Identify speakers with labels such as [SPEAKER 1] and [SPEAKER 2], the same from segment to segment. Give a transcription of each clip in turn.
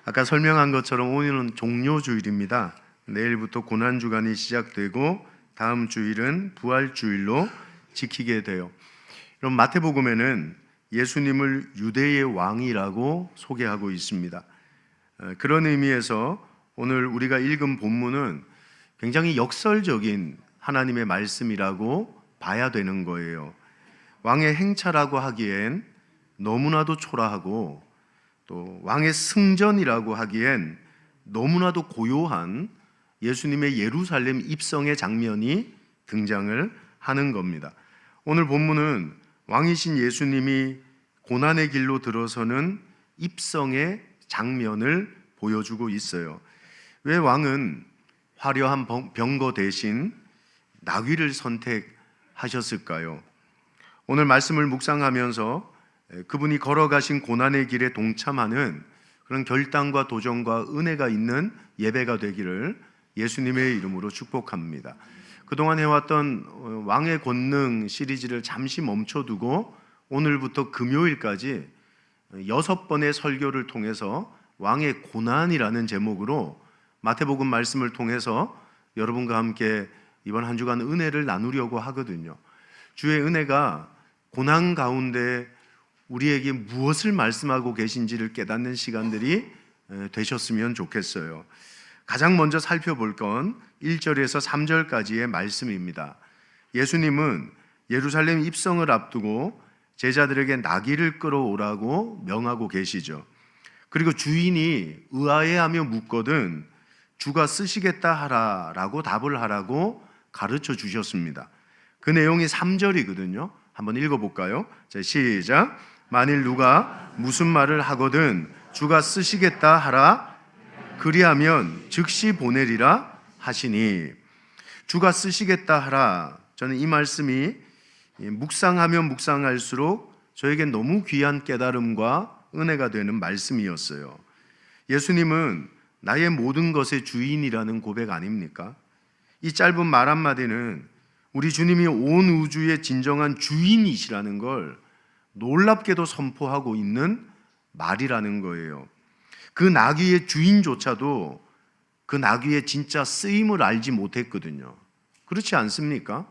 [SPEAKER 1] 아까 설명한 것처럼 오늘은 종료주일입니다. 내일부터 고난주간이 시작되고 다음 주일은 부활주일로 지키게 돼요. 그럼 마태복음에는 예수님을 유대의 왕이라고 소개하고 있습니다. 그런 의미에서 오늘 우리가 읽은 본문은 굉장히 역설적인 하나님의 말씀이라고 봐야 되는 거예요. 왕의 행차라고 하기엔 너무나도 초라하고 또 왕의 승전이라고 하기엔 너무나도 고요한 예수님의 예루살렘 입성의 장면이 등장을 하는 겁니다. 오늘 본문은 왕이신 예수님이 고난의 길로 들어서는 입성의 장면을 보여주고 있어요. 왜 왕은 화려한 병거 대신 나귀를 선택하셨을까요? 오늘 말씀을 묵상하면서 그분이 걸어가신 고난의 길에 동참하는 그런 결단과 도전과 은혜가 있는 예배가 되기를 예수님의 이름으로 축복합니다. 그동안 해왔던 왕의 권능 시리즈를 잠시 멈춰두고 오늘부터 금요일까지 6번의 설교를 통해서 왕의 고난이라는 제목으로 마태복음 말씀을 통해서 여러분과 함께 이번 한 주간 은혜를 나누려고 하거든요. 주의 은혜가 고난 가운데 우리에게 무엇을 말씀하고 계신지를 깨닫는 시간들이 되셨으면 좋겠어요. 가장 먼저 살펴볼 건 1절에서 3절까지의 말씀입니다. 예수님은 예루살렘 입성을 앞두고 제자들에게 나귀를 끌어오라고 명하고 계시죠. 그리고 주인이 의아해하며 묻거든 주가 쓰시겠다 하라라고 답을 하라고 가르쳐 주셨습니다. 그 내용이 3절이거든요. 한번 읽어볼까요? 자, 시작. 만일 누가 무슨 말을 하거든 주가 쓰시겠다 하라 그리하면 즉시 보내리라 하시니, 주가 쓰시겠다 하라, 저는 이 말씀이 묵상하면 묵상할수록 저에겐 너무 귀한 깨달음과 은혜가 되는 말씀이었어요. 예수님은 나의 모든 것의 주인이라는 고백 아닙니까? 이 짧은 말 한마디는 우리 주님이 온 우주의 진정한 주인이시라는 걸 놀랍게도 선포하고 있는 말이라는 거예요. 그 나귀의 주인조차도 그 나귀의 진짜 쓰임을 알지 못했거든요. 그렇지 않습니까?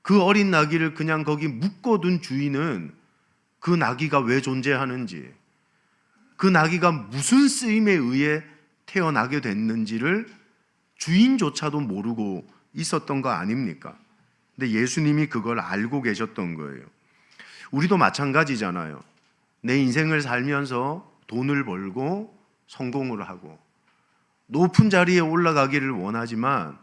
[SPEAKER 1] 그 어린 나귀를 그냥 거기 묶어둔 주인은 그 나귀가 왜 존재하는지, 그 나귀가 무슨 쓰임에 의해 태어나게 됐는지를 주인조차도 모르고 있었던 거 아닙니까? 근데 예수님이 그걸 알고 계셨던 거예요. 우리도 마찬가지잖아요. 내 인생을 살면서 돈을 벌고 성공을 하고 높은 자리에 올라가기를 원하지만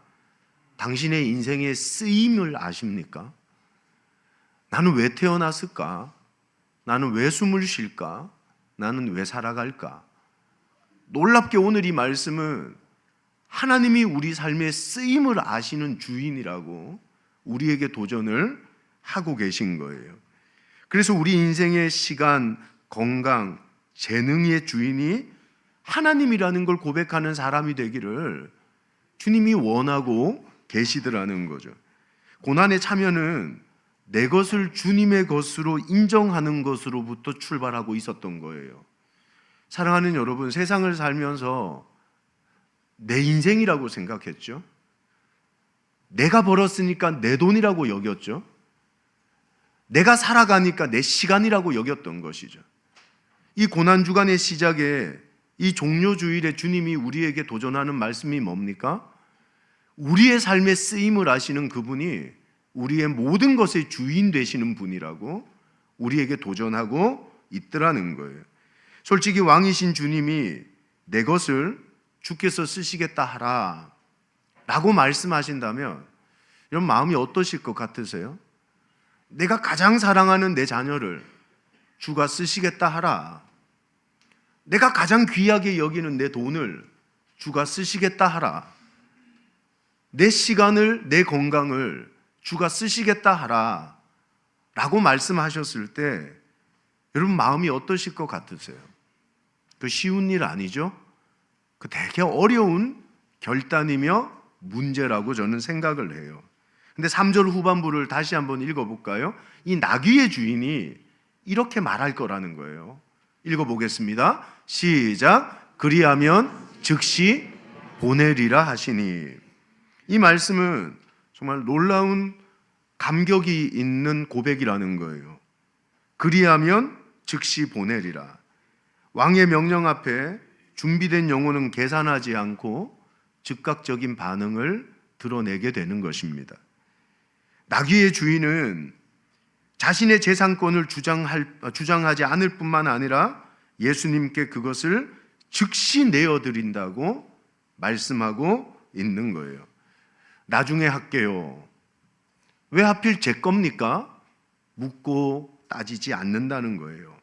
[SPEAKER 1] 당신의 인생의 쓰임을 아십니까? 나는 왜 태어났을까? 나는 왜 숨을 쉴까? 나는 왜 살아갈까? 놀랍게 오늘 이 말씀은 하나님이 우리 삶의 쓰임을 아시는 주인이라고 우리에게 도전을 하고 계신 거예요. 그래서 우리 인생의 시간, 건강, 재능의 주인이 하나님이라는 걸 고백하는 사람이 되기를 주님이 원하고 계시더라는 거죠. 고난의 참여는 내 것을 주님의 것으로 인정하는 것으로부터 출발하고 있었던 거예요. 사랑하는 여러분, 세상을 살면서 내 인생이라고 생각했죠. 내가 벌었으니까 내 돈이라고 여겼죠. 내가 살아가니까 내 시간이라고 여겼던 것이죠. 이 고난주간의 시작에 이 종료주일에 주님이 우리에게 도전하는 말씀이 뭡니까? 우리의 삶의 쓰임을 아시는 그분이 우리의 모든 것의 주인 되시는 분이라고 우리에게 도전하고 있더라는 거예요. 솔직히 왕이신 주님이 내 것을 주께서 쓰시겠다 하라 라고 말씀하신다면 이런 마음이 어떠실 것 같으세요? 내가 가장 사랑하는 내 자녀를 주가 쓰시겠다 하라, 내가 가장 귀하게 여기는 내 돈을 주가 쓰시겠다 하라, 내 시간을, 내 건강을 주가 쓰시겠다 하라 라고 말씀하셨을 때 여러분 마음이 어떠실 것 같으세요? 그 쉬운 일 아니죠? 그 되게 어려운 결단이며 문제라고 저는 생각을 해요. 근데 3절 후반부를 다시 한번 읽어볼까요? 이 나귀의 주인이 이렇게 말할 거라는 거예요. 읽어보겠습니다. 시작. 그리하면 즉시 보내리라 하시니. 이 말씀은 정말 놀라운 감격이 있는 고백이라는 거예요. 그리하면 즉시 보내리라. 왕의 명령 앞에 준비된 영혼은 계산하지 않고 즉각적인 반응을 드러내게 되는 것입니다. 나귀의 주인은 자신의 재산권을 주장하지 않을 뿐만 아니라 예수님께 그것을 즉시 내어드린다고 말씀하고 있는 거예요. 나중에 할게요. 왜 하필 제 겁니까? 묻고 따지지 않는다는 거예요.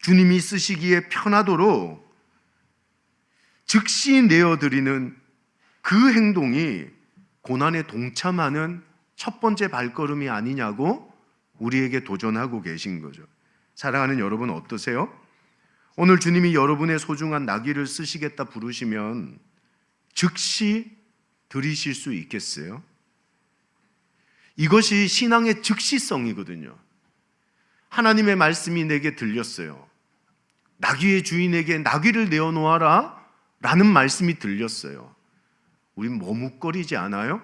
[SPEAKER 1] 주님이 쓰시기에 편하도록 즉시 내어드리는 그 행동이 고난에 동참하는 첫 번째 발걸음이 아니냐고 우리에게 도전하고 계신 거죠. 사랑하는 여러분, 어떠세요? 오늘 주님이 여러분의 소중한 나귀를 쓰시겠다 부르시면 즉시 들이실 수 있겠어요? 이것이 신앙의 즉시성이거든요. 하나님의 말씀이 내게 들렸어요. 나귀의 주인에게 나귀를 내어놓아라 라는 말씀이 들렸어요. 우린 머뭇거리지 않아요?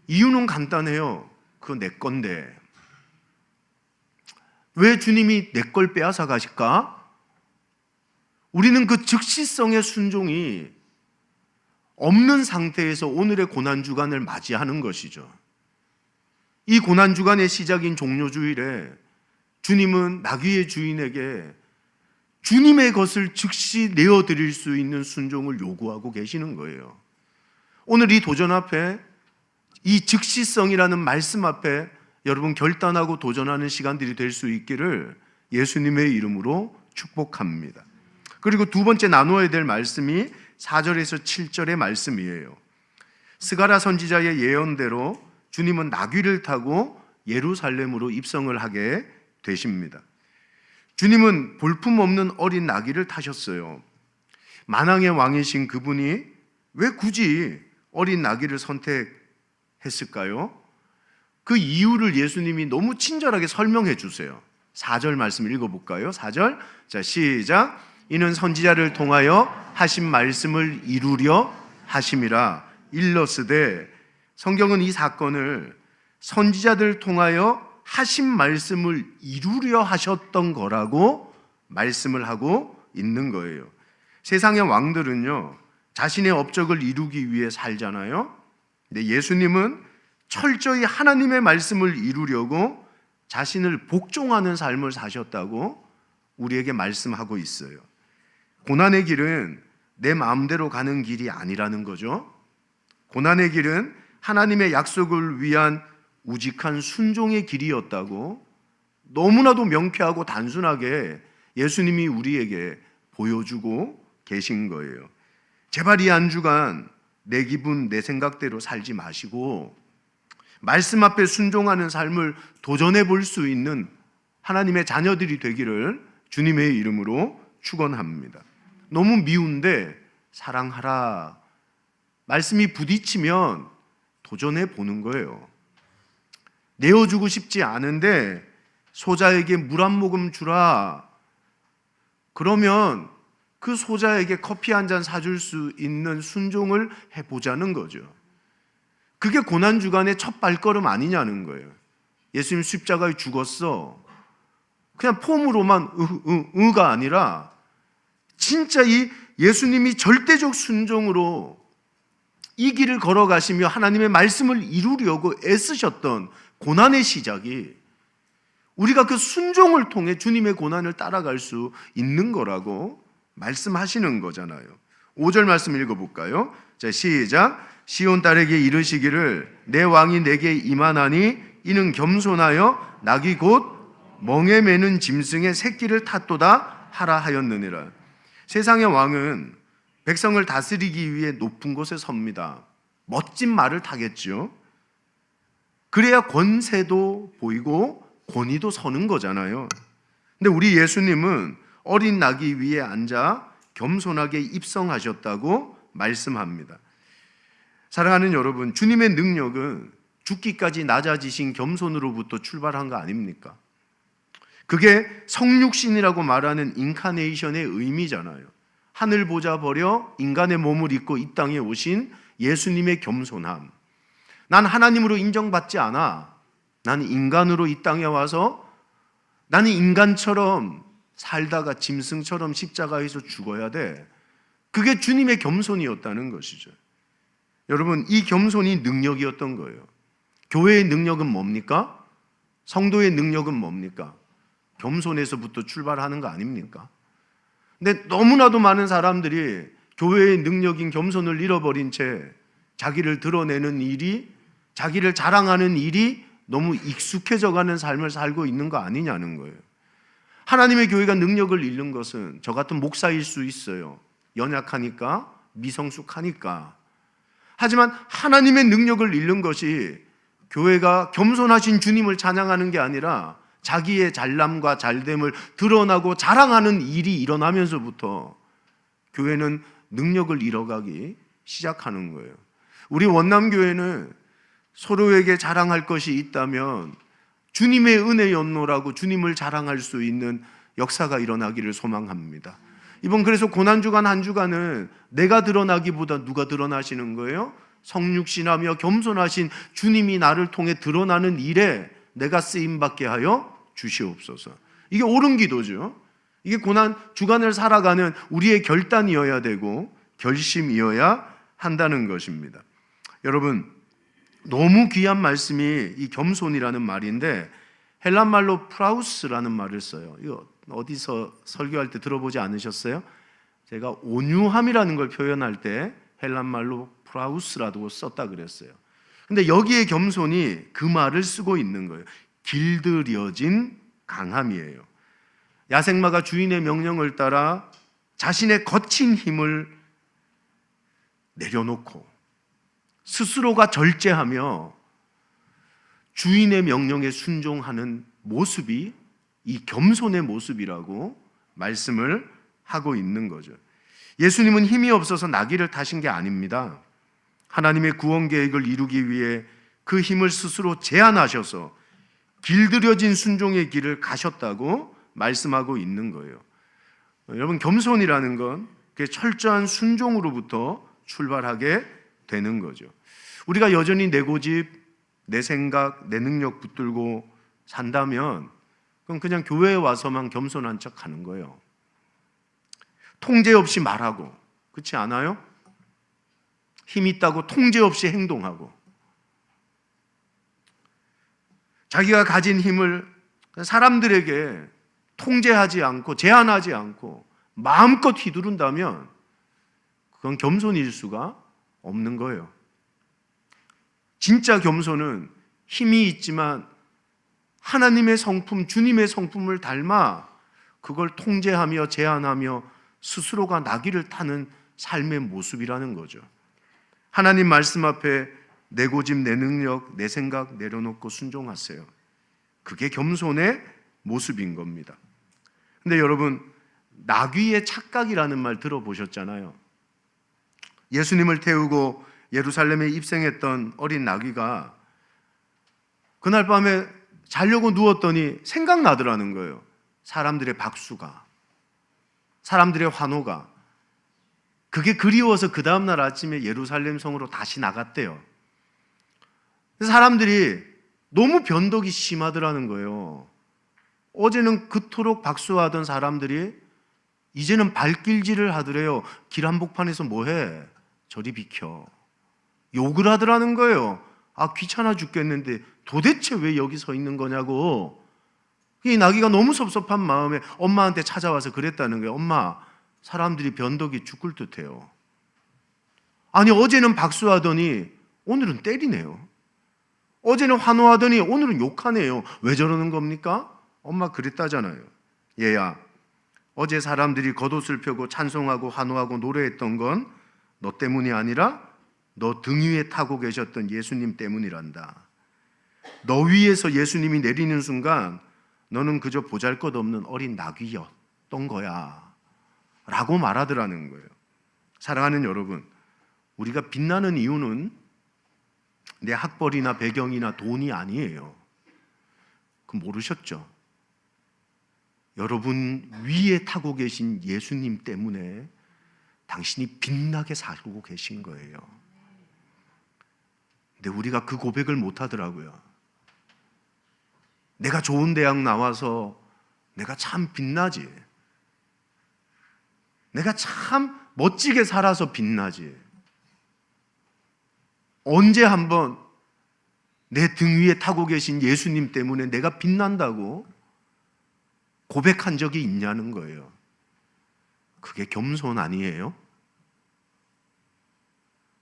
[SPEAKER 1] 이유는 간단해요. 그거 내 건데. 왜 주님이 내 걸 빼앗아 가실까? 우리는 그 즉시성의 순종이 없는 상태에서 오늘의 고난주간을 맞이하는 것이죠. 이 고난주간의 시작인 종료주일에 주님은 나귀의 주인에게 주님의 것을 즉시 내어드릴 수 있는 순종을 요구하고 계시는 거예요. 오늘 이 도전 앞에, 이 즉시성이라는 말씀 앞에 여러분 결단하고 도전하는 시간들이 될 수 있기를 예수님의 이름으로 축복합니다. 그리고 두 번째 나누어야 될 말씀이 4절에서 7절의 말씀이에요. 스가랴 선지자의 예언대로 주님은 나귀를 타고 예루살렘으로 입성을 하게 되십니다. 주님은 볼품없는 어린 나귀를 타셨어요. 만왕의 왕이신 그분이 왜 굳이 어린 나귀를 선택했을까요? 그 이유를 예수님이 너무 친절하게 설명해 주세요. 4절 말씀 읽어볼까요? 4절, 자 시작. 이는 선지자를 통하여 하신 말씀을 이루려 하심이라. 일러스되, 성경은 이 사건을 선지자들 통하여 하신 말씀을 이루려 하셨던 거라고 말씀을 하고 있는 거예요. 세상의 왕들은요, 자신의 업적을 이루기 위해 살잖아요. 근데 예수님은 철저히 하나님의 말씀을 이루려고 자신을 복종하는 삶을 사셨다고 우리에게 말씀하고 있어요. 고난의 길은 내 마음대로 가는 길이 아니라는 거죠. 고난의 길은 하나님의 약속을 위한 우직한 순종의 길이었다고 너무나도 명쾌하고 단순하게 예수님이 우리에게 보여주고 계신 거예요. 제발 이 한 주간 내 기분, 내 생각대로 살지 마시고 말씀 앞에 순종하는 삶을 도전해 볼 수 있는 하나님의 자녀들이 되기를 주님의 이름으로 축원합니다. 너무 미운데 사랑하라. 말씀이 부딪히면 도전해 보는 거예요. 내어주고 싶지 않은데 소자에게 물 한 모금 주라. 그러면 그 소자에게 커피 한 잔 사줄 수 있는 순종을 해보자는 거죠. 그게 고난주간의 첫 발걸음 아니냐는 거예요. 예수님 십자가에 죽었어. 그냥 폼으로만 가 아니라 진짜 이 예수님이 절대적 순종으로 이 길을 걸어가시며 하나님의 말씀을 이루려고 애쓰셨던 고난의 시작이 우리가 그 순종을 통해 주님의 고난을 따라갈 수 있는 거라고 말씀하시는 거잖아요. 5절 말씀 읽어볼까요? 자, 시작. 시온 딸에게 이르시기를 내 왕이 내게 임하나니 이는 겸손하여 낙이 곧 멍에 매는 짐승의 새끼를 탔도다 하라 하였느니라. 세상의 왕은 백성을 다스리기 위해 높은 곳에 섭니다. 멋진 말을 타겠죠. 그래야 권세도 보이고 권위도 서는 거잖아요. 근데 우리 예수님은 어린 나귀 위에 앉아 겸손하게 입성하셨다고 말씀합니다. 사랑하는 여러분, 주님의 능력은 죽기까지 낮아지신 겸손으로부터 출발한 거 아닙니까? 그게 성육신이라고 말하는 인카네이션의 의미잖아요. 하늘 보좌 버려 인간의 몸을 입고 이 땅에 오신 예수님의 겸손함. 난 하나님으로 인정받지 않아. 나는 인간으로 이 땅에 와서 나는 인간처럼 살다가 짐승처럼 십자가에서 죽어야 돼. 그게 주님의 겸손이었다는 것이죠. 여러분, 이 겸손이 능력이었던 거예요. 교회의 능력은 뭡니까? 성도의 능력은 뭡니까? 겸손에서부터 출발하는 거 아닙니까? 근데 너무나도 많은 사람들이 교회의 능력인 겸손을 잃어버린 채 자기를 드러내는 일이, 자기를 자랑하는 일이 너무 익숙해져 가는 삶을 살고 있는 거 아니냐는 거예요. 하나님의 교회가 능력을 잃는 것은 저 같은 목사일 수 있어요. 연약하니까, 미성숙하니까. 하지만 하나님의 능력을 잃는 것이 교회가 겸손하신 주님을 찬양하는 게 아니라 자기의 잘남과 잘됨을 드러나고 자랑하는 일이 일어나면서부터 교회는 능력을 잃어가기 시작하는 거예요. 우리 원남교회는 서로에게 자랑할 것이 있다면 주님의 은혜 연노라고 주님을 자랑할 수 있는 역사가 일어나기를 소망합니다. 이번 그래서 고난주간 한 주간은 내가 드러나기보다 누가 드러나시는 거예요? 성육신하며 겸손하신 주님이 나를 통해 드러나는 일에 내가 쓰임받게 하여 주시옵소서. 이게 옳은 기도죠. 이게 고난 주간을 살아가는 우리의 결단이어야 되고 결심이어야 한다는 것입니다. 여러분, 너무 귀한 말씀이 이 겸손이라는 말인데 헬란 말로 프라우스라는 말을 써요. 이거 어디서 설교할 때 들어보지 않으셨어요? 제가 온유함이라는 걸 표현할 때 헬란 말로 프라우스라고 썼다 그랬어요. 근데 여기에 겸손이 그 말을 쓰고 있는 거예요. 길들여진 강함이에요. 야생마가 주인의 명령을 따라 자신의 거친 힘을 내려놓고 스스로가 절제하며 주인의 명령에 순종하는 모습이 이 겸손의 모습이라고 말씀을 하고 있는 거죠. 예수님은 힘이 없어서 나귀를 타신 게 아닙니다. 하나님의 구원 계획을 이루기 위해 그 힘을 스스로 제한하셔서 길들여진 순종의 길을 가셨다고 말씀하고 있는 거예요. 여러분, 겸손이라는 건 철저한 순종으로부터 출발하게 되는 거죠. 우리가 여전히 내 고집, 내 생각, 내 능력 붙들고 산다면 그건 그냥 교회에 와서만 겸손한 척 하는 거예요. 통제 없이 말하고, 그렇지 않아요? 힘 있다고 통제 없이 행동하고, 자기가 가진 힘을 사람들에게 통제하지 않고 제한하지 않고 마음껏 휘두른다면 그건 겸손일 수가 없는 거예요. 진짜 겸손은 힘이 있지만 하나님의 성품, 주님의 성품을 닮아 그걸 통제하며 제한하며 스스로가 나귀를 타는 삶의 모습이라는 거죠. 하나님 말씀 앞에 내 고집, 내 능력, 내 생각 내려놓고 순종하세요. 그게 겸손의 모습인 겁니다. 근데 여러분, 나귀의 착각이라는 말 들어보셨잖아요. 예수님을 태우고 예루살렘에 입성했던 어린 나귀가 그날 밤에 자려고 누웠더니 생각나더라는 거예요. 사람들의 박수가, 사람들의 환호가. 그게 그리워서 그 다음날 아침에 예루살렘 성으로 다시 나갔대요. 사람들이 너무 변덕이 심하더라는 거예요. 어제는 그토록 박수하던 사람들이 이제는 발길질을 하더래요. 길 한복판에서 뭐해? 저리 비켜. 욕을 하더라는 거예요. 아, 귀찮아 죽겠는데 도대체 왜 여기 서 있는 거냐고. 이 나귀가 너무 섭섭한 마음에 엄마한테 찾아와서 그랬다는 거예요. 엄마, 사람들이 변덕이 죽을 듯해요. 아니, 어제는 박수하더니 오늘은 때리네요. 어제는 환호하더니 오늘은 욕하네요. 왜 저러는 겁니까? 엄마 그랬다잖아요. 얘야, 어제 사람들이 겉옷을 펴고 찬송하고 환호하고 노래했던 건 너 때문이 아니라 너 등 위에 타고 계셨던 예수님 때문이란다. 너 위에서 예수님이 내리는 순간 너는 그저 보잘것없는 어린 나귀였던 거야 라고 말하더라는 거예요. 사랑하는 여러분, 우리가 빛나는 이유는 내 학벌이나 배경이나 돈이 아니에요. 그거 모르셨죠? 여러분 위에 타고 계신 예수님 때문에 당신이 빛나게 살고 계신 거예요. 근데 우리가 그 고백을 못 하더라고요. 내가 좋은 대학 나와서 내가 참 빛나지. 내가 참 멋지게 살아서 빛나지. 언제 한번 내 등 위에 타고 계신 예수님 때문에 내가 빛난다고 고백한 적이 있냐는 거예요. 그게 겸손 아니에요?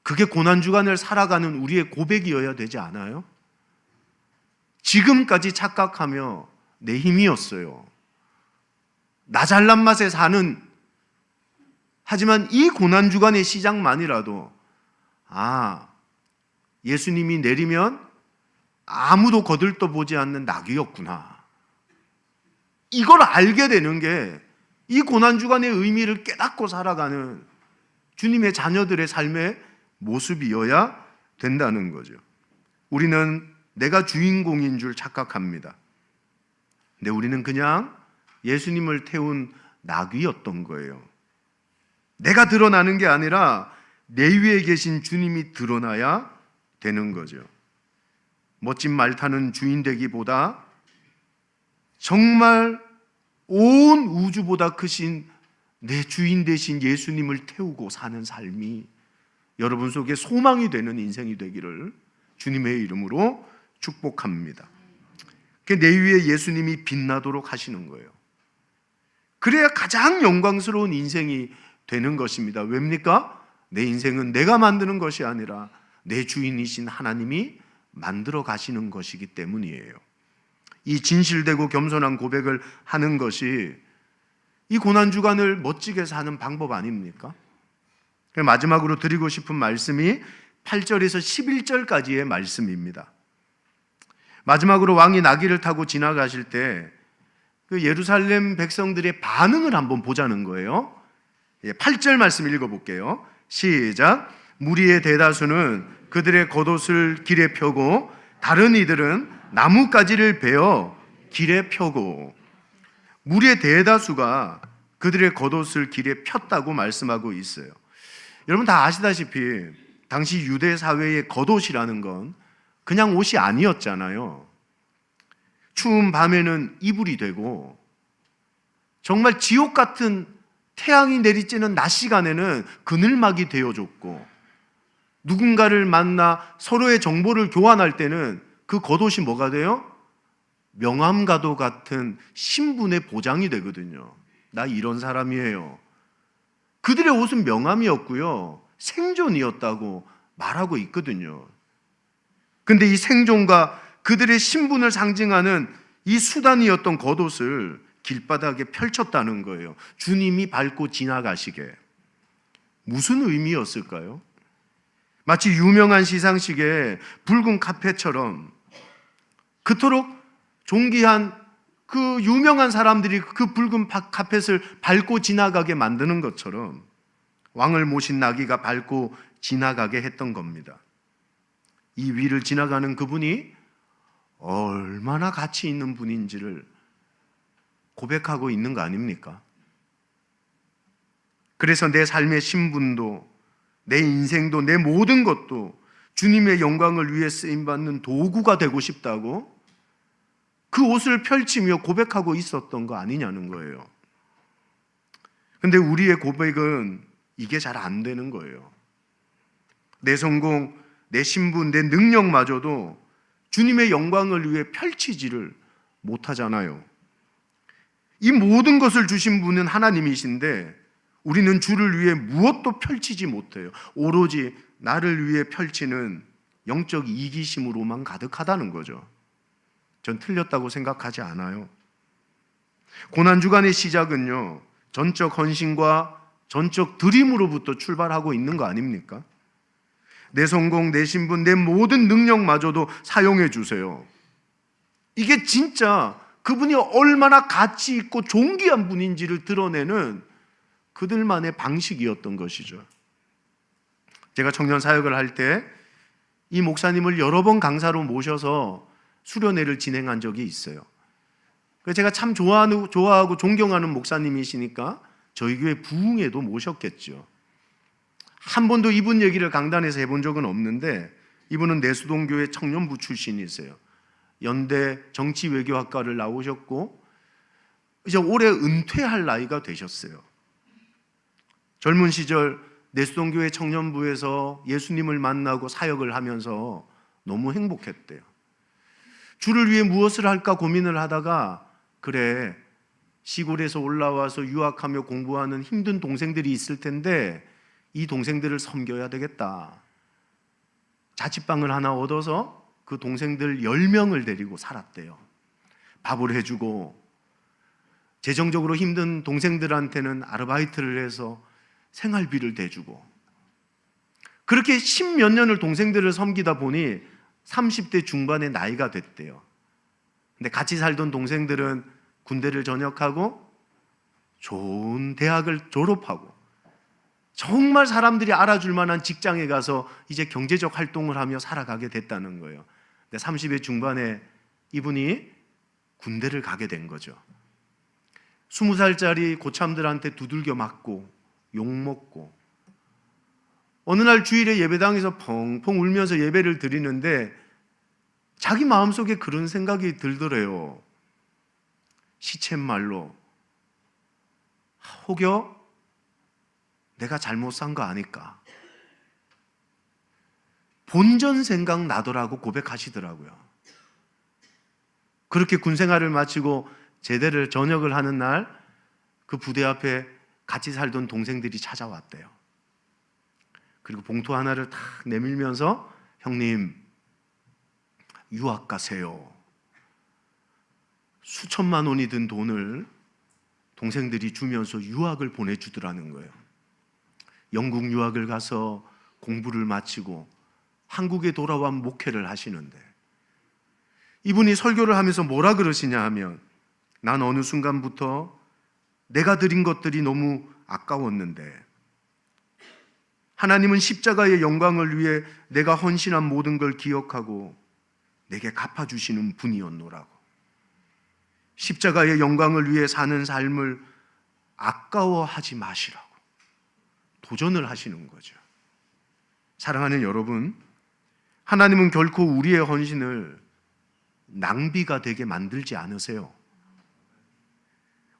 [SPEAKER 1] 그게 고난주간을 살아가는 우리의 고백이어야 되지 않아요? 지금까지 착각하며 내 힘이었어요. 나 잘난 맛에 사는, 하지만 이 고난주간의 시작만이라도 예수님이 내리면 아무도 거들떠보지 않는 낙이었구나. 이걸 알게 되는 게 이 고난주간의 의미를 깨닫고 살아가는 주님의 자녀들의 삶의 모습이어야 된다는 거죠. 우리는 내가 주인공인 줄 착각합니다. 근데 우리는 그냥 예수님을 태운 낙이었던 거예요. 내가 드러나는 게 아니라 내 위에 계신 주님이 드러나야 되는 거죠. 멋진 말 타는 주인 되기보다 정말 온 우주보다 크신 내 주인 되신 예수님을 태우고 사는 삶이 여러분 속에 소망이 되는 인생이 되기를 주님의 이름으로 축복합니다. 내 위에 예수님이 빛나도록 하시는 거예요. 그래야 가장 영광스러운 인생이 되는 것입니다. 왜입니까? 내 인생은 내가 만드는 것이 아니라 내 주인이신 하나님이 만들어 가시는 것이기 때문이에요. 이 진실되고 겸손한 고백을 하는 것이 이 고난주간을 멋지게 사는 방법 아닙니까? 마지막으로 드리고 싶은 말씀이 8절에서 11절까지의 말씀입니다. 마지막으로 왕이 나귀를 타고 지나가실 때 그 예루살렘 백성들의 반응을 한번 보자는 거예요. 8절 말씀 읽어볼게요. 시작. 무리의 대다수는 그들의 겉옷을 길에 펴고 다른 이들은 나뭇가지를 베어 길에 펴고. 무리의 대다수가 그들의 겉옷을 길에 폈다고 말씀하고 있어요. 여러분 다 아시다시피 당시 유대 사회의 겉옷이라는 건 그냥 옷이 아니었잖아요. 추운 밤에는 이불이 되고 정말 지옥 같은 태양이 내리쬐는 낮 시간에는 그늘막이 되어줬고 누군가를 만나 서로의 정보를 교환할 때는 그 겉옷이 뭐가 돼요? 명함과도 같은 신분의 보장이 되거든요. 나 이런 사람이에요. 그들의 옷은 명함이었고요. 생존이었다고 말하고 있거든요. 근데 이 생존과 그들의 신분을 상징하는 이 수단이었던 겉옷을 길바닥에 펼쳤다는 거예요. 주님이 밟고 지나가시게. 무슨 의미였을까요? 마치 유명한 시상식의 붉은 카펫처럼 그토록 존귀한 그 유명한 사람들이 그 붉은 카펫을 밟고 지나가게 만드는 것처럼 왕을 모신 나귀가 밟고 지나가게 했던 겁니다. 이 위를 지나가는 그분이 얼마나 가치 있는 분인지를 고백하고 있는 거 아닙니까? 그래서 내 삶의 신분도 내 인생도 내 모든 것도 주님의 영광을 위해 쓰임받는 도구가 되고 싶다고 그 옷을 펼치며 고백하고 있었던 거 아니냐는 거예요. 근데 우리의 고백은 이게 잘 안 되는 거예요. 내 성공, 내 신분, 내 능력마저도 주님의 영광을 위해 펼치지를 못하잖아요. 이 모든 것을 주신 분은 하나님이신데 우리는 주를 위해 무엇도 펼치지 못해요. 오로지 나를 위해 펼치는 영적 이기심으로만 가득하다는 거죠. 전 틀렸다고 생각하지 않아요. 고난주간의 시작은요, 전적 헌신과 전적 드림으로부터 출발하고 있는 거 아닙니까? 내 성공, 내 신분, 내 모든 능력마저도 사용해 주세요. 이게 진짜 그분이 얼마나 가치 있고 존귀한 분인지를 드러내는 그들만의 방식이었던 것이죠. 제가 청년 사역을 할 때 이 목사님을 여러 번 강사로 모셔서 수련회를 진행한 적이 있어요. 제가 참 좋아하고 존경하는 목사님이시니까 저희 교회 부흥회도 모셨겠죠. 한 번도 이분 얘기를 강단에서 해본 적은 없는데, 이분은 내수동교회 청년부 출신이세요. 연대 정치외교학과를 나오셨고 이제 올해 은퇴할 나이가 되셨어요. 젊은 시절 내수동교회 청년부에서 예수님을 만나고 사역을 하면서 너무 행복했대요. 주를 위해 무엇을 할까 고민을 하다가, 그래, 시골에서 올라와서 유학하며 공부하는 힘든 동생들이 있을 텐데 이 동생들을 섬겨야 되겠다. 자취방을 하나 얻어서 그 동생들 10명을 데리고 살았대요. 밥을 해주고, 재정적으로 힘든 동생들한테는 아르바이트를 해서 생활비를 대주고, 그렇게 10몇 년을 동생들을 섬기다 보니 30대 중반의 나이가 됐대요. 근데 같이 살던 동생들은 군대를 전역하고 좋은 대학을 졸업하고 정말 사람들이 알아줄 만한 직장에 가서 이제 경제적 활동을 하며 살아가게 됐다는 거예요. 근데 30의 중반에 이분이 군대를 가게 된 거죠. 20살짜리 고참들한테 두들겨 맞고 욕먹고, 어느 날 주일에 예배당에서 펑펑 울면서 예배를 드리는데 자기 마음속에 그런 생각이 들더래요. 시쳇말로, 혹여 내가 잘못 산 거 아닐까, 본전 생각 나더라고 고백하시더라고요. 그렇게 군 생활을 마치고 제대를 전역을 하는 날, 그 부대 앞에 같이 살던 동생들이 찾아왔대요. 그리고 봉투 하나를 탁 내밀면서, 형님, 유학 가세요. 수천만 원이 든 돈을 동생들이 주면서 유학을 보내주더라는 거예요. 영국 유학을 가서 공부를 마치고 한국에 돌아와 목회를 하시는데, 이분이 설교를 하면서 뭐라 그러시냐 하면, 난 어느 순간부터 내가 드린 것들이 너무 아까웠는데 하나님은 십자가의 영광을 위해 내가 헌신한 모든 걸 기억하고 내게 갚아주시는 분이었노라고. 십자가의 영광을 위해 사는 삶을 아까워하지 마시라고 도전을 하시는 거죠. 사랑하는 여러분, 하나님은 결코 우리의 헌신을 낭비가 되게 만들지 않으세요.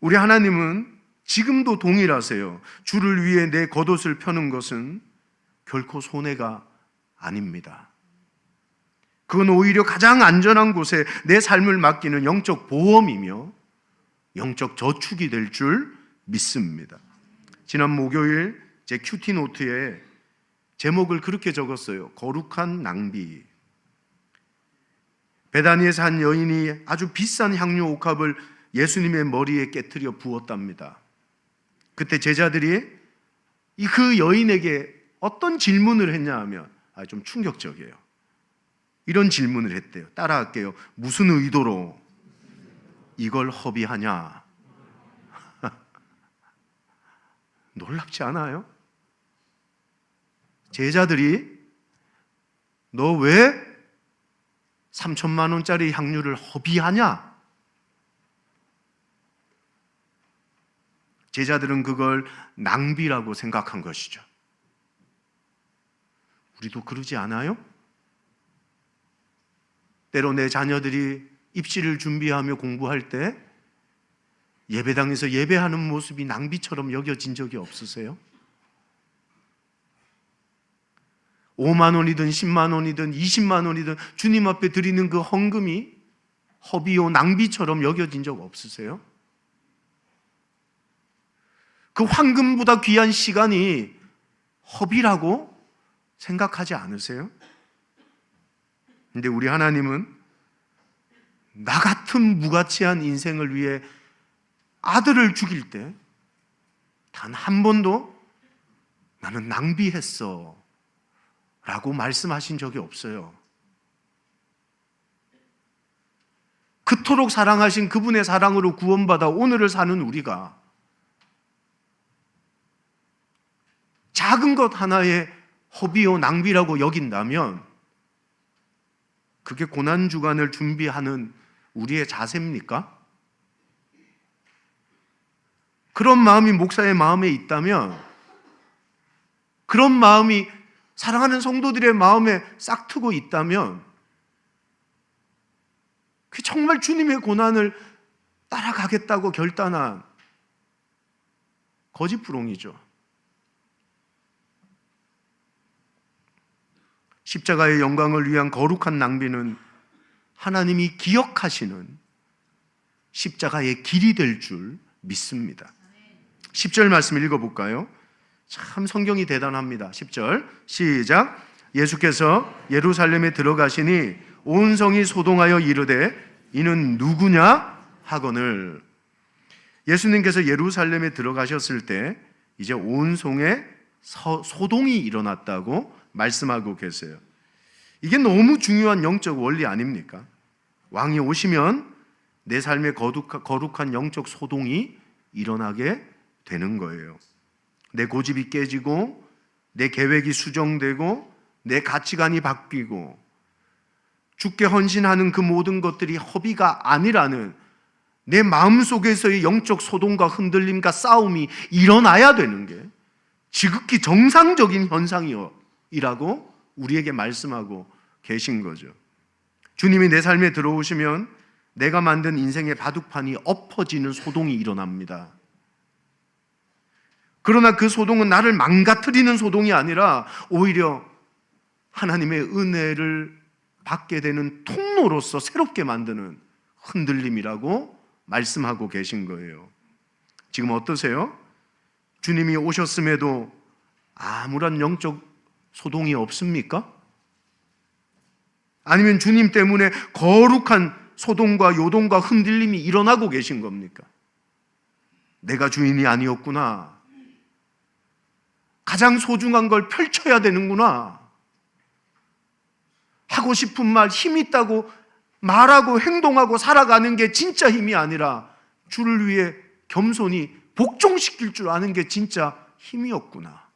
[SPEAKER 1] 우리 하나님은 지금도 동일하세요. 주를 위해 내 겉옷을 펴는 것은 결코 손해가 아닙니다. 그건 오히려 가장 안전한 곳에 내 삶을 맡기는 영적 보험이며 영적 저축이 될 줄 믿습니다. 지난 목요일 제 큐티 노트에 제목을 그렇게 적었어요. 거룩한 낭비. 베다니에서 한 여인이 아주 비싼 향유 옥합을 예수님의 머리에 깨트려 부었답니다. 그때 제자들이 그 여인에게 어떤 질문을 했냐 하면, 좀 충격적이에요. 이런 질문을 했대요. 따라할게요. 무슨 의도로 이걸 허비하냐? 놀랍지 않아요? 제자들이 너 왜 3천만 원짜리 향유를 허비하냐? 제자들은 그걸 낭비라고 생각한 것이죠. 우리도 그러지 않아요? 때로 내 자녀들이 입시를 준비하며 공부할 때 예배당에서 예배하는 모습이 낭비처럼 여겨진 적이 없으세요? 5만 원이든 10만 원이든 20만 원이든 주님 앞에 드리는 그 헌금이 허비요 낭비처럼 여겨진 적 없으세요? 그 황금보다 귀한 시간이 허비라고 생각하지 않으세요? 근데 우리 하나님은 나 같은 무가치한 인생을 위해 아들을 죽일 때 단 한 번도 나는 낭비했어 라고 말씀하신 적이 없어요. 그토록 사랑하신 그분의 사랑으로 구원받아 오늘을 사는 우리가 작은 것 하나에 허비요 낭비라고 여긴다면 그게 고난주간을 준비하는 우리의 자세입니까? 그런 마음이 목사의 마음에 있다면, 그런 마음이 사랑하는 성도들의 마음에 싹트고 있다면, 그 정말 주님의 고난을 따라가겠다고 결단한 거짓부롱이죠. 십자가의 영광을 위한 거룩한 낭비는 하나님이 기억하시는 십자가의 길이 될 줄 믿습니다. 10절 말씀 읽어볼까요? 참 성경이 대단합니다. 10절 시작. 예수께서 예루살렘에 들어가시니 온 성이 소동하여 이르되 이는 누구냐 하거늘. 예수님께서 예루살렘에 들어가셨을 때 이제 온 성에 소동이 일어났다고 말씀하고 계세요. 이게 너무 중요한 영적 원리 아닙니까? 왕이 오시면 내 삶에 거룩한 영적 소동이 일어나게 되는 거예요. 내 고집이 깨지고 내 계획이 수정되고 내 가치관이 바뀌고 주께 헌신하는 그 모든 것들이 허비가 아니라는 내 마음속에서의 영적 소동과 흔들림과 싸움이 일어나야 되는 게 지극히 정상적인 현상이라고 우리에게 말씀하고 계신 거죠. 주님이 내 삶에 들어오시면 내가 만든 인생의 바둑판이 엎어지는 소동이 일어납니다. 그러나 그 소동은 나를 망가뜨리는 소동이 아니라 오히려 하나님의 은혜를 받게 되는 통로로서 새롭게 만드는 흔들림이라고 말씀하고 계신 거예요. 지금 어떠세요? 주님이 오셨음에도 아무런 영적 소동이 없습니까? 아니면 주님 때문에 거룩한 소동과 요동과 흔들림이 일어나고 계신 겁니까? 내가 주인이 아니었구나. 가장 소중한 걸 펼쳐야 되는구나. 하고 싶은 말, 힘 있다고 말하고 행동하고 살아가는 게 진짜 힘이 아니라 주를 위해 겸손히 복종시킬 줄 아는 게 진짜 힘이었구나.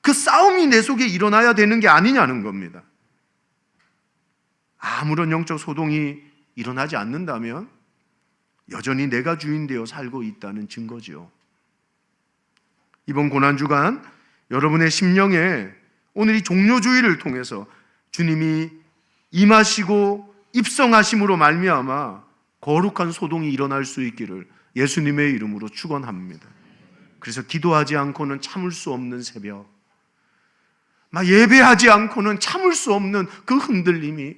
[SPEAKER 1] 그 싸움이 내 속에 일어나야 되는 게 아니냐는 겁니다. 아무런 영적 소동이 일어나지 않는다면 여전히 내가 주인 되어 살고 있다는 증거지요. 이번 고난주간 여러분의 심령에 오늘 이 종료주의를 통해서 주님이 임하시고 입성하심으로 말미암아 거룩한 소동이 일어날 수 있기를 예수님의 이름으로 축원합니다. 그래서 기도하지 않고는 참을 수 없는 새벽, 예배하지 않고는 참을 수 없는 그 흔들림이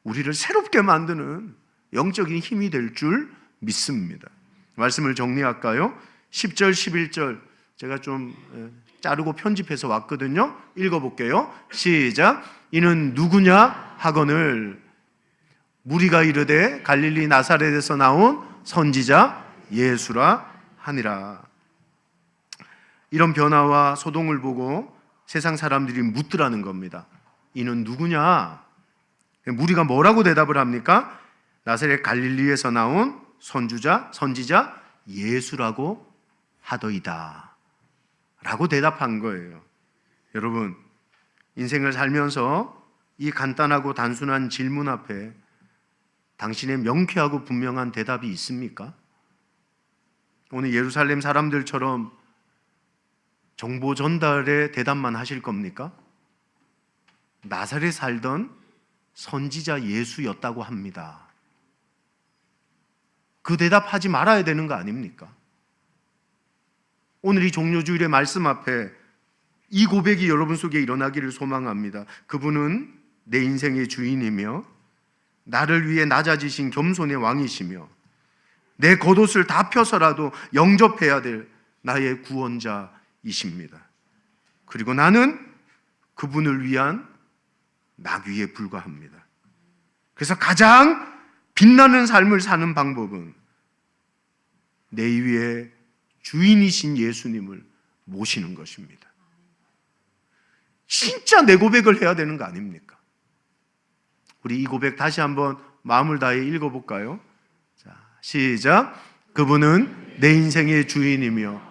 [SPEAKER 1] 우리를 새롭게 만드는 영적인 힘이 될 줄 믿습니다. 말씀을 정리할까요? 10절, 11절 제가 좀 자르고 편집해서 왔거든요. 읽어볼게요. 시작. 이는 누구냐 하거늘 무리가 이르되 갈릴리 나사렛에서 나온 선지자 예수라 하니라. 이런 변화와 소동을 보고 세상 사람들이 묻더라는 겁니다. 이는 누구냐? 무리가 뭐라고 대답을 합니까? 나사렛 갈릴리에서 나온 선지자 예수라고 하더이다 라고 대답한 거예요. 여러분, 인생을 살면서 이 간단하고 단순한 질문 앞에 당신의 명쾌하고 분명한 대답이 있습니까? 오늘 예루살렘 사람들처럼 정보 전달에 대답만 하실 겁니까? 나사렛에 살던 선지자 예수였다고 합니다. 그 대답하지 말아야 되는 거 아닙니까? 오늘 이 종료주일의 말씀 앞에 이 고백이 여러분 속에 일어나기를 소망합니다. 그분은 내 인생의 주인이며 나를 위해 낮아지신 겸손의 왕이시며 내 겉옷을 다 펴서라도 영접해야 될 나의 구원자이십니다. 그리고 나는 그분을 위한 나귀에 불과합니다. 그래서 가장 빛나는 삶을 사는 방법은 내 위에 주인이신 예수님을 모시는 것입니다. 진짜 내 고백을 해야 되는 거 아닙니까? 우리 이 고백 다시 한번 마음을 다해 읽어볼까요? 자, 시작. 그분은 내 인생의 주인이며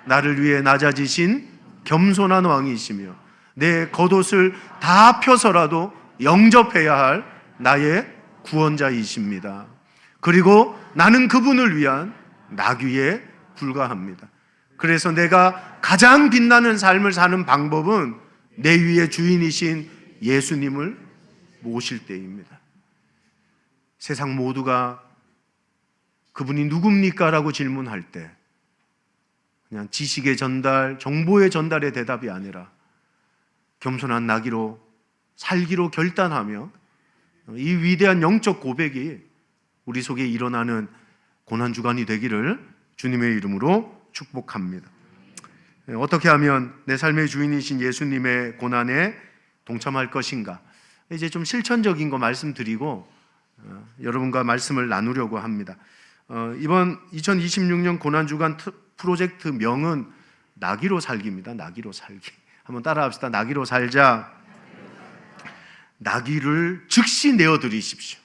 [SPEAKER 1] 나를 위해 낮아지신 겸손한 왕이시며 내 겉옷을 다 펴서라도 영접해야 할 나의 구원자이십니다. 그리고 나는 그분을 위한 나귀에 불과합니다. 그래서 내가 가장 빛나는 삶을 사는 방법은 내 위의 주인이신 예수님을 모실 때입니다. 세상 모두가 그분이 누굽니까? 라고 질문할 때 그냥 지식의 전달, 정보의 전달의 대답이 아니라 겸손한 나귀로 살기로 결단하며 이 위대한 영적 고백이 우리 속에 일어나는 고난주간이 되기를 주님의 이름으로 축복합니다. 어떻게 하면 내 삶의 주인이신 예수님의 고난에 동참할 것인가? 이제 좀 실천적인 거 말씀드리고 여러분과 말씀을 나누려고 합니다. 이번 2026년 고난주간 프로젝트 명은 나귀로 살기입니다. 나귀로 살기. 한번 따라합시다. 나귀로 살자. 나귀를 즉시 내어드리십시오.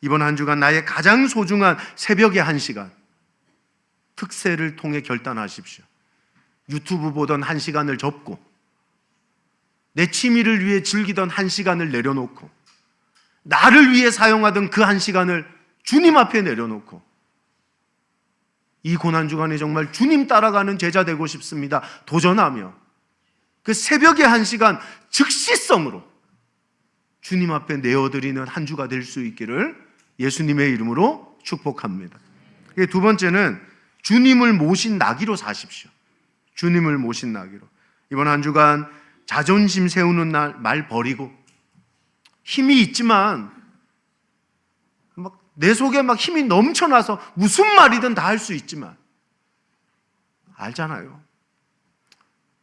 [SPEAKER 1] 이번 한 주간 나의 가장 소중한 새벽의 1시간 특세를 통해 결단하십시오. 유튜브 보던 1시간을 접고 내 취미를 위해 즐기던 1시간을 내려놓고 나를 위해 사용하던 그 1시간을 주님 앞에 내려놓고 이 고난주간에 정말 주님 따라가는 제자 되고 싶습니다. 도전하며 그 새벽의 1시간 즉시성으로 주님 앞에 내어드리는 한 주가 될 수 있기를 예수님의 이름으로 축복합니다. 두 번째는 주님을 모신 나귀로 사십시오. 주님을 모신 나귀로. 이번 한 주간 자존심 세우는 말 버리고 힘이 있지만 내 속에 막 힘이 넘쳐나서 무슨 말이든 다 할 수 있지만 알잖아요.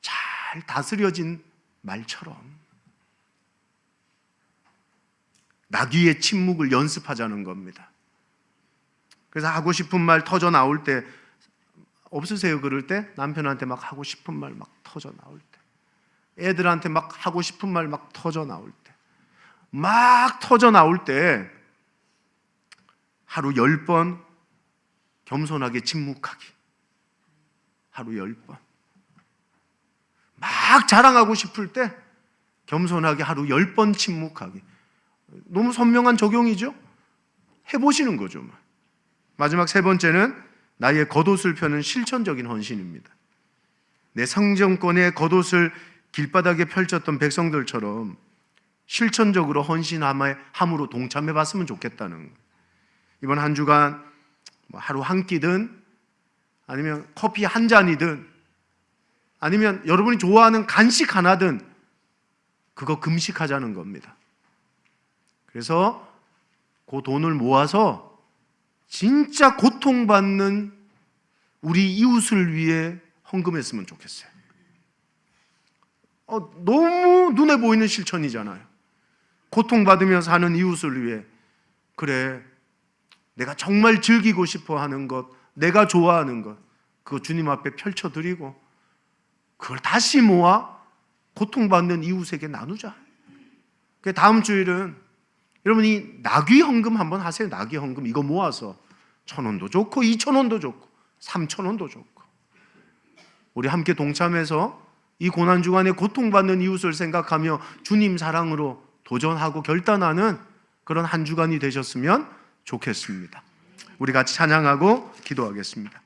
[SPEAKER 1] 잘 다스려진 말처럼 나귀의 침묵을 연습하자는 겁니다. 그래서 하고 싶은 말 터져 나올 때 없으세요? 그럴 때 남편한테 막 하고 싶은 말 막 터져 나올 때, 애들한테 막 하고 싶은 말 막 터져 나올 때, 막 터져 나올 때 하루 10번 겸손하게 침묵하기. 하루 10번. 막 자랑하고 싶을 때 겸손하게 하루 10번 침묵하기. 너무 선명한 적용이죠? 해보시는 거죠. 마지막 세 번째는 나의 겉옷을 펴는 실천적인 헌신입니다. 내 성정권의 겉옷을 길바닥에 펼쳤던 백성들처럼 실천적으로 헌신함으로 동참해 봤으면 좋겠다는 거예요. 이번 한 주간 하루 한 끼든 아니면 커피 한 잔이든 아니면 여러분이 좋아하는 간식 하나든 그거 금식하자는 겁니다. 그래서 그 돈을 모아서 진짜 고통받는 우리 이웃을 위해 헌금했으면 좋겠어요. 너무 눈에 보이는 실천이잖아요. 고통받으며 사는 이웃을 위해. 그래, 내가 정말 즐기고 싶어 하는 것, 내가 좋아하는 것, 그거 주님 앞에 펼쳐드리고 그걸 다시 모아 고통받는 이웃에게 나누자. 다음 주일은 여러분이 나귀 헌금 한번 하세요. 나귀 헌금 이거 모아서 1,000원도 좋고 2,000원도 좋고 3,000원도 좋고 우리 함께 동참해서 이 고난주간에 고통받는 이웃을 생각하며 주님 사랑으로 도전하고 결단하는 그런 한 주간이 되셨으면 좋겠습니다. 우리 같이 찬양하고 기도하겠습니다.